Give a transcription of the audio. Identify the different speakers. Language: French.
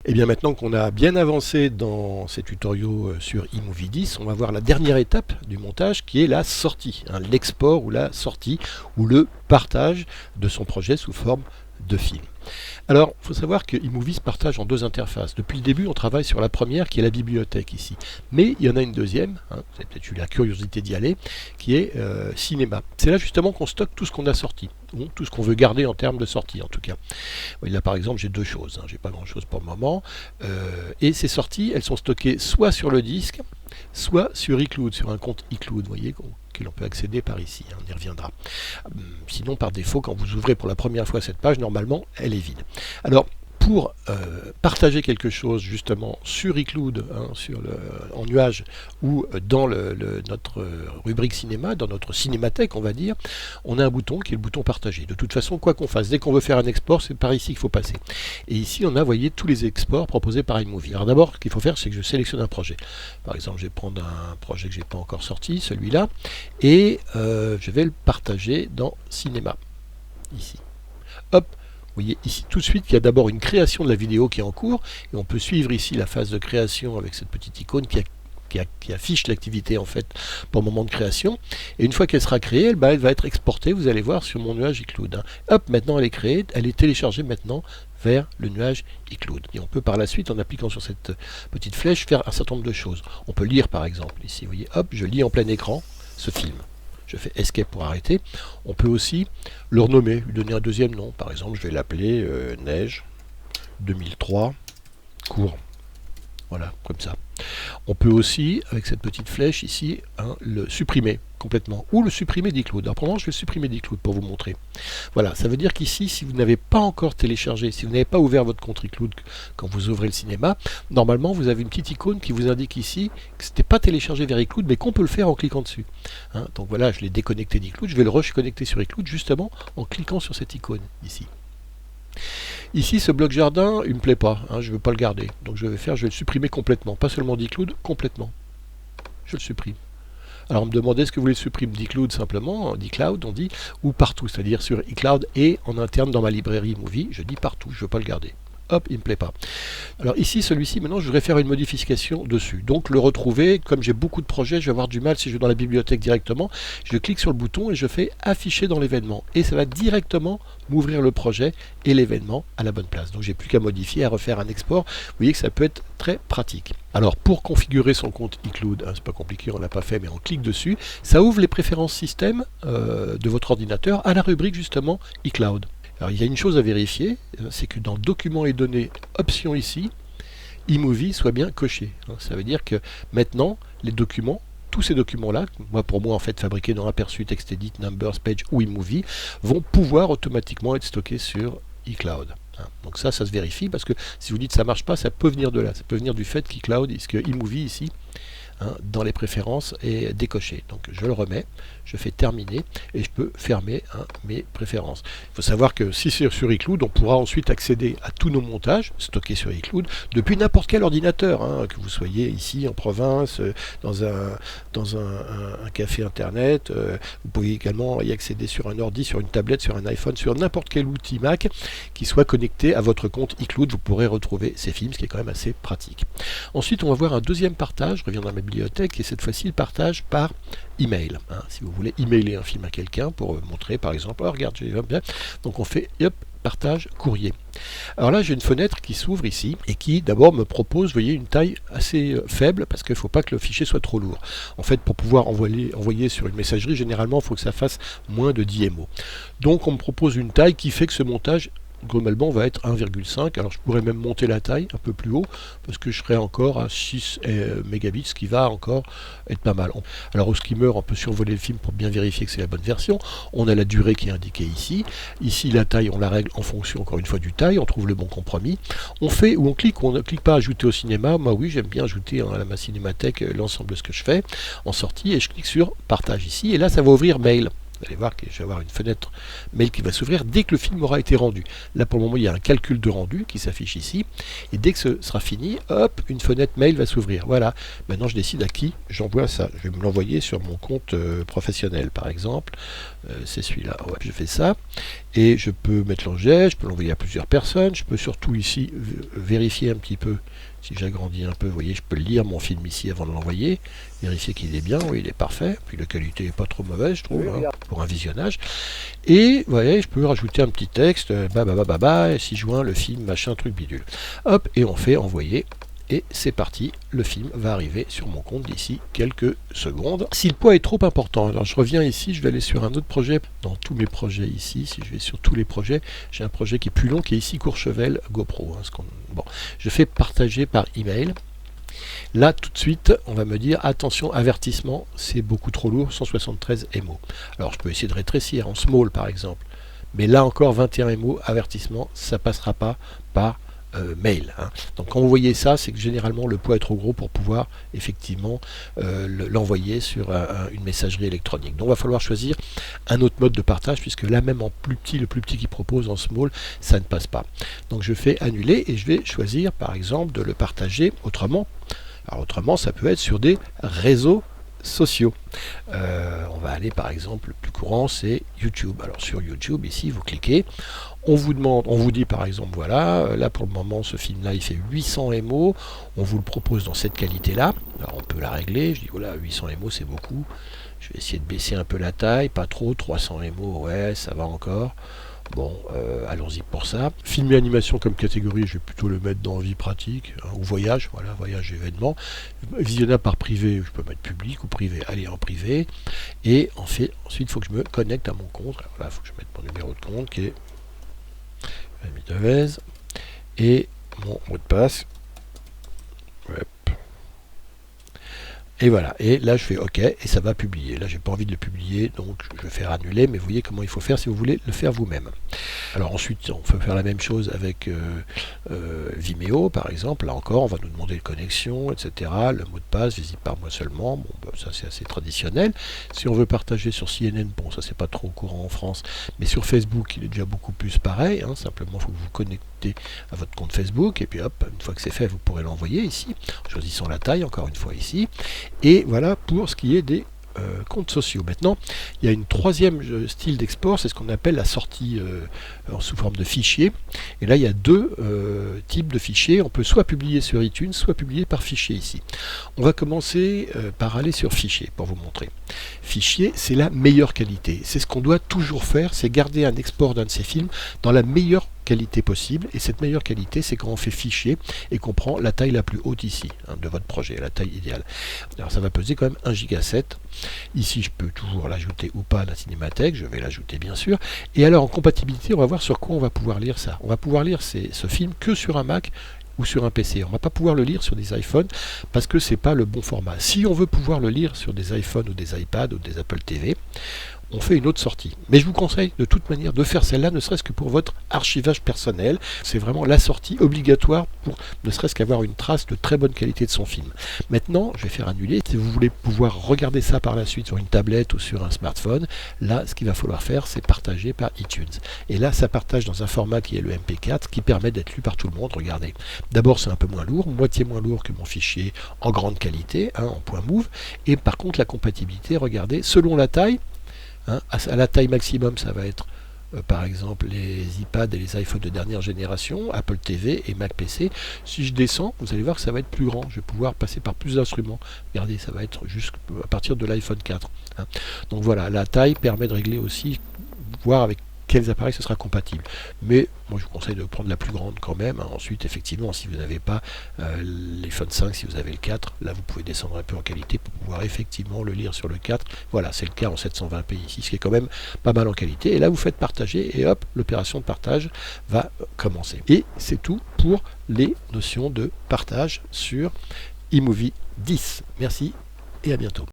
Speaker 1: Et bien maintenant qu'on a bien avancé dans ces tutoriaux sur iMovie 10, on va voir la dernière étape du montage qui est la sortie, hein, l'export ou la sortie ou le partage de son projet sous forme de film. Alors, il faut savoir que iMovie se partage en deux interfaces. Depuis le début, on travaille sur la première qui est la bibliothèque ici. Mais il y en a une deuxième, hein, vous avez peut-être eu la curiosité d'y aller, qui est Cinéma. C'est là justement qu'on stocke tout ce qu'on a sorti, ou tout ce qu'on veut garder en termes de sortie en tout cas. Là par exemple, j'ai deux choses, hein, j'ai pas grand chose pour le moment. Et ces sorties, elles sont stockées soit sur le disque, soit sur iCloud, sur un compte iCloud, vous voyez, auquel on peut accéder par ici, hein, on y reviendra. Sinon, par défaut, quand vous ouvrez pour la première fois cette page, normalement, elle est vide. Alors, pour partager quelque chose justement sur iCloud, hein, en nuage, ou dans notre rubrique cinéma, dans notre cinémathèque on va dire, on a un bouton qui est le bouton partager. De toute façon, quoi qu'on fasse, dès qu'on veut faire un export, c'est par ici qu'il faut passer. Et ici on a, vous voyez, tous les exports proposés par iMovie. Alors d'abord, ce qu'il faut faire, c'est que je sélectionne un projet. Par exemple, je vais prendre un projet que je n'ai pas encore sorti, celui-là, et je vais le partager dans cinéma, ici. Hop. Vous voyez ici tout de suite qu'il y a d'abord une création de la vidéo qui est en cours, et on peut suivre ici la phase de création avec cette petite icône qui affiche l'activité en fait pour le moment de création. Et une fois qu'elle sera créée, elle va être exportée, vous allez voir sur mon nuage iCloud. Hein. Hop, maintenant elle est créée, elle est téléchargée maintenant vers le nuage iCloud. Et on peut par la suite, en appliquant sur cette petite flèche, faire un certain nombre de choses. On peut lire par exemple, ici, vous voyez, hop, je lis en plein écran ce film. Je fais Escape pour arrêter. On peut aussi le renommer, lui donner un deuxième nom. Par exemple, je vais l'appeler Neige 2003 cours. Voilà, comme ça. On peut aussi, avec cette petite flèche ici, hein, le supprimer complètement. Ou le supprimer d'iCloud. Alors, pour le moment, je vais le supprimer d'iCloud pour vous montrer. Voilà, ça veut dire qu'ici, si vous n'avez pas encore téléchargé, si vous n'avez pas ouvert votre compte iCloud quand vous ouvrez le cinéma, normalement, vous avez une petite icône qui vous indique ici que ce n'était pas téléchargé vers iCloud, mais qu'on peut le faire en cliquant dessus. Hein, donc voilà, je l'ai déconnecté d'iCloud. Je vais le reconnecter sur iCloud justement en cliquant sur cette icône ici. Ici, ce bloc jardin, il ne me plaît pas, hein, je ne veux pas le garder. Donc je vais le supprimer complètement, pas seulement d'iCloud, complètement. Je le supprime. Alors on me demandait est-ce que vous voulez le supprimer d'iCloud simplement, d'iCloud on dit, ou partout, c'est-à-dire sur iCloud et en interne dans ma librairie Movie, je dis partout, je ne veux pas le garder. Hop, il ne me plaît pas. Alors ici, celui-ci, maintenant, je voudrais faire une modification dessus. Donc le retrouver, comme j'ai beaucoup de projets, je vais avoir du mal si je vais dans la bibliothèque directement. Je clique sur le bouton et je fais afficher dans l'événement. Et ça va directement m'ouvrir le projet et l'événement à la bonne place. Donc j'ai plus qu'à modifier, à refaire un export. Vous voyez que ça peut être très pratique. Alors pour configurer son compte iCloud, hein, c'est pas compliqué, on l'a pas fait, mais on clique dessus. Ça ouvre les préférences système de votre ordinateur à la rubrique justement iCloud. Alors il y a une chose à vérifier, c'est que dans Documents et données, options ici, iMovie soit bien coché. Ça veut dire que maintenant, les documents, tous ces documents-là, pour moi en fait fabriqués dans Aperçu, TextEdit, Numbers, Page ou iMovie, vont pouvoir automatiquement être stockés sur iCloud. Donc ça se vérifie parce que si vous dites ça marche pas, ça peut venir de là, ça peut venir du fait qu'iCloud, que iMovie ici, dans les préférences est décoché. Donc je le remets, je fais terminer et je peux fermer mes préférences. Il faut savoir que si c'est sur iCloud, on pourra ensuite accéder à tous nos montages stockés sur iCloud depuis n'importe quel ordinateur, que vous soyez ici en province, dans un café internet. Vous pouvez également y accéder sur un ordi, sur une tablette, sur un iPhone, sur n'importe quel outil Mac qui soit connecté à votre compte iCloud. Vous pourrez retrouver ces films, ce qui est quand même assez pratique. Ensuite, on va voir un deuxième partage. Je reviens dans ma bibliothèque et cette fois-ci le partage par email. Si vous voulez emailer un film à quelqu'un pour montrer par exemple, oh, regarde, j'ai bien. Donc on fait hop, partage courrier. Alors là j'ai une fenêtre qui s'ouvre ici et qui d'abord me propose, vous voyez, une taille assez faible parce qu'il ne faut pas que le fichier soit trop lourd. En fait, pour pouvoir envoyer sur une messagerie, généralement il faut que ça fasse moins de 10 MO. Donc on me propose une taille qui fait que ce montage globalement va être 1,5. Alors je pourrais même monter la taille un peu plus haut parce que je serai encore à 6 mégabits, ce qui va encore être pas mal. Alors au skimmer, on peut survoler le film pour bien vérifier que c'est la bonne version. On a la durée qui est indiquée ici. Ici la taille, on la règle en fonction encore une fois du taille, on trouve le bon compromis. On fait ou on ne clique pas ajouter au cinéma. Moi oui, j'aime bien ajouter à ma cinémathèque l'ensemble de ce que je fais en sortie et je clique sur partage ici et là ça va ouvrir mail. Vous allez voir que je vais avoir une fenêtre mail qui va s'ouvrir dès que le film aura été rendu. Là pour le moment il y a un calcul de rendu qui s'affiche ici, et dès que ce sera fini, hop, une fenêtre mail va s'ouvrir. Voilà, maintenant je décide à qui j'envoie ça. Je vais me l'envoyer sur mon compte professionnel par exemple. C'est celui-là, ouais, je fais ça, et je peux mettre l'objet, je peux l'envoyer à plusieurs personnes, je peux surtout ici vérifier un petit peu. Si j'agrandis un peu, vous voyez, je peux lire mon film ici avant de l'envoyer, vérifier qu'il est bien, oui, il est parfait, puis la qualité n'est pas trop mauvaise, je trouve, hein, pour un visionnage. Et vous voyez, je peux rajouter un petit texte, et si joint le film, machin, truc bidule. Hop, et on fait envoyer. Et c'est parti, le film va arriver sur mon compte d'ici quelques secondes. Si le poids est trop important, alors je reviens ici, je vais aller sur un autre projet. Dans tous mes projets ici, si je vais sur tous les projets, j'ai un projet qui est plus long, qui est ici Courchevel GoPro. Hein, bon, je fais partager par email. Là, tout de suite, on va me dire, attention, avertissement, c'est beaucoup trop lourd, 173 MO. Alors, je peux essayer de rétrécir en small, par exemple. Mais là encore, 21 MO, avertissement, ça passera pas par mail. Hein. Donc quand vous voyez ça, c'est que généralement le poids est trop gros pour pouvoir effectivement l'envoyer sur une messagerie électronique. Donc il va falloir choisir un autre mode de partage, puisque là même en plus petit, le plus petit qui propose en small, ça ne passe pas. Donc je fais annuler et je vais choisir par exemple de le partager autrement. Alors autrement, ça peut être sur des réseaux sociaux. On va aller par exemple, le plus courant c'est YouTube. Alors sur YouTube, ici vous cliquez, on vous demande, on vous dit par exemple, voilà, là pour le moment ce film là il fait 800 MO, on vous le propose dans cette qualité là. Alors on peut la régler, je dis voilà, 800 MO c'est beaucoup, je vais essayer de baisser un peu la taille, pas trop, 300 MO, ouais ça va encore. Bon, allons-y pour ça. Film et animation comme catégorie, je vais plutôt le mettre dans vie pratique, hein, ou voyage, voilà, voyage événement. Visionnable par privé, je peux mettre public ou privé. Allez, en privé. Et ensuite, il faut que je me connecte à mon compte. Alors là, il faut que je mette mon numéro de compte qui est Rémi Devez. Et mon mot de passe. Ouais. Et voilà, et là je fais OK, et ça va publier. Là j'ai pas envie de le publier, donc je vais faire annuler, mais vous voyez comment il faut faire si vous voulez le faire vous-même. Alors ensuite, on peut faire la même chose avec Vimeo, par exemple. Là encore, on va nous demander une connexion, etc. Le mot de passe, visite par moi seulement. Bon, bah, ça c'est assez traditionnel. Si on veut partager sur CNN, bon, ça c'est pas trop courant en France, mais sur Facebook, il est déjà beaucoup plus pareil. Hein. Simplement, il faut que vous vous connectez à votre compte Facebook, et puis hop, une fois que c'est fait, vous pourrez l'envoyer ici. Choisissons la taille, encore une fois ici. Et voilà pour ce qui est des comptes sociaux. Maintenant, il y a une troisième style d'export, c'est ce qu'on appelle la sortie sous forme de fichier. Et là, il y a deux types de fichiers. On peut soit publier sur iTunes, soit publier par fichier ici. On va commencer par aller sur fichier pour vous montrer. Fichier, c'est la meilleure qualité. C'est ce qu'on doit toujours faire, c'est garder un export d'un de ces films dans la meilleure qualité possible, et cette meilleure qualité c'est quand on fait fichier et qu'on prend la taille la plus haute ici, hein, de votre projet, la taille idéale. Alors ça va peser quand même 1,7 giga. Ici je peux toujours l'ajouter ou pas à la cinémathèque, je vais l'ajouter bien sûr. Et alors en compatibilité, on va voir sur quoi on va pouvoir lire ça. On va pouvoir lire ce film que sur un Mac ou sur un PC. On ne va pas pouvoir le lire sur des iPhones parce que c'est pas le bon format. Si on veut pouvoir le lire sur des iPhones ou des iPads ou des Apple TV, on fait une autre sortie. Mais je vous conseille de toute manière de faire celle-là, ne serait-ce que pour votre archivage personnel. C'est vraiment la sortie obligatoire pour ne serait-ce qu'avoir une trace de très bonne qualité de son film. Maintenant, je vais faire annuler. Si vous voulez pouvoir regarder ça par la suite sur une tablette ou sur un smartphone, là, ce qu'il va falloir faire, c'est partager par iTunes. Et là, ça partage dans un format qui est le MP4, qui permet d'être lu par tout le monde. Regardez. D'abord, c'est un peu moins lourd, moitié moins lourd que mon fichier en grande qualité, hein, en point move. Et par contre, la compatibilité, regardez, selon la taille, hein, à la taille maximum, ça va être par exemple les iPads et les iPhones de dernière génération, Apple TV et Mac PC. Si je descends, vous allez voir que ça va être plus grand. Je vais pouvoir passer par plus d'instruments. Regardez, ça va être juste à partir de l'iPhone 4. Hein. Donc voilà, la taille permet de régler aussi, voir avec quels appareils ce sera compatible. Mais moi je vous conseille de prendre la plus grande quand même. Hein. Ensuite, effectivement, si vous n'avez pas l'iPhone 5, si vous avez le 4, là vous pouvez descendre un peu en qualité pour pouvoir effectivement le lire sur le 4. Voilà, c'est le cas en 720p ici, ce qui est quand même pas mal en qualité. Et là vous faites partager et hop, l'opération de partage va commencer. Et c'est tout pour les notions de partage sur iMovie 10. Merci et à bientôt.